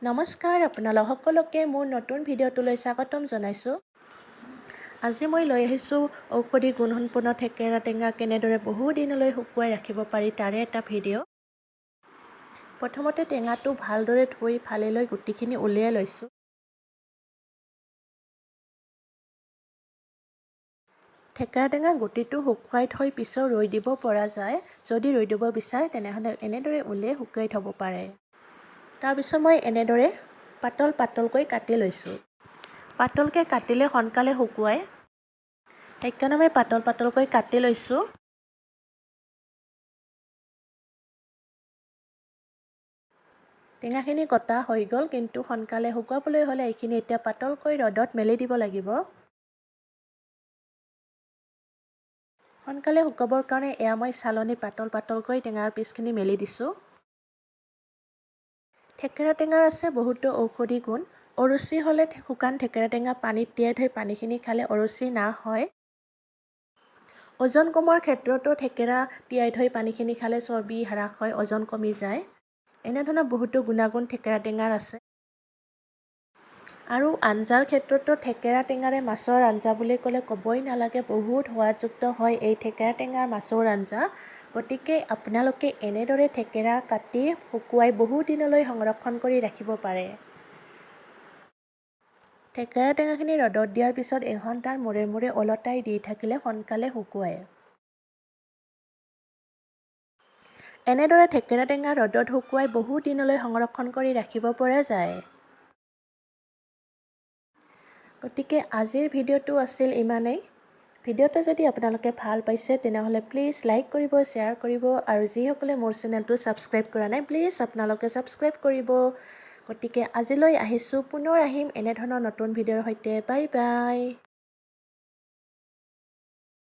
নমস্কাৰ, আপোনালোক সকলোকে মোৰ নতুন ভিডিঅ'টোলৈ স্বাগতম জনাইছোঁ। আজি মই লৈ আহিছোঁ ঔষধি গুণসম্পন্ন থেকেৰা টেঙা কেনেদৰে বহু দিনলৈ শুকুৱাই ৰাখিব পাৰি তাৰে এটা ভিডিঅ'। প্ৰথমতে টেঙাটো ভালদৰে ধুই ফালি লৈ গুটিখিনি উলিয়াই লৈছোঁ। থেকেৰা টেঙা গুটিটো শুকুৱাই থৈ পিছত ৰৈ দিব পৰা যায়। যদি ৰৈ দিব বিচাৰে তেনেহ'লে এনেদৰে উলিয়াই শুকুৱাই থ'ব পাৰে। তাৰপিছত মই এনেদৰে পাতল পাতলকৈ কাটি লৈছোঁ। পাতলকৈ কাটিলে সোনকালে শুকুৱাই, সেইকাৰণে মই পাতল পাতলকৈ কাটি লৈছোঁ। টেঙাখিনি কটা হৈ গ'ল, কিন্তু সোনকালে শুকুৱাবলৈ হ'লে এইখিনি এতিয়া পাতলকৈ ৰ'দত মেলি দিব লাগিব। সোনকালে শুকাবৰ কাৰণে এয়া মই চালনীত পাতল পাতলকৈ টেঙাৰ পিচখিনি মেলি দিছোঁ। থেকেৰা টেঙাৰ আছে বহুতো ঔষধি গুণ। অৰুচি হ'লে শুকান থেকেৰা টেঙা পানীত তিয়াই থৈ পানীখিনি খালে অৰুচি হয়। ওজন কমোৱাৰ ক্ষেত্ৰতো থেকেৰা তিয়াই থৈ পানীখিনি খালে চৰ্বি হ্ৰাস হয়, ওজন কমি যায়। এনেধৰণৰ বহুতো গুণাগুণ থেকেৰা টেঙাৰ আছে। আৰু আঞ্জাৰ ক্ষেত্ৰতো থেকেৰা টেঙাৰে মাছৰ আঞ্জা বুলি ক'লে ক'বই নালাগে, বহুত সোৱাদযুক্ত হয় এই থেকেৰা টেঙাৰ মাছৰ আঞ্জা। গতিকে আপোনালোকে এনেদৰে থেকেৰা কাটি শুকুৱাই বহু দিনলৈ সংৰক্ষণ কৰি ৰাখিব পাৰে। থেকেৰা টেঙাখিনি ৰ'দত দিয়াৰ পিছত এঘণ্টাৰ মূৰে মূৰে ওলটাই দি থাকিলে সোনকালে শুকুৱায়। এনেদৰে থেকেৰা টেঙা ৰ'দত শুকুৱাই বহু দিনলৈ সংৰক্ষণ কৰি ৰাখিব পৰা যায়। গতিকে আজিৰ ভিডিঅ'টো আছিল ইমানেই। ভিডিঅ'টো যদি আপোনালোকে ভাল পাইছে তেনেহ'লে প্লিজ লাইক কৰিব, শ্বেয়াৰ কৰিব, আৰু যিসকলে মোৰ চেনেলটো ছাবস্ক্ৰাইব কৰা নাই প্লিজ আপোনালোকে ছাবস্ক্ৰাইব কৰিব। গতিকে আজিলৈ আহিছোঁ, পুনৰ আহিম এনেধৰণৰ নতুন ভিডিঅ'ৰ সৈতে। Bye bye.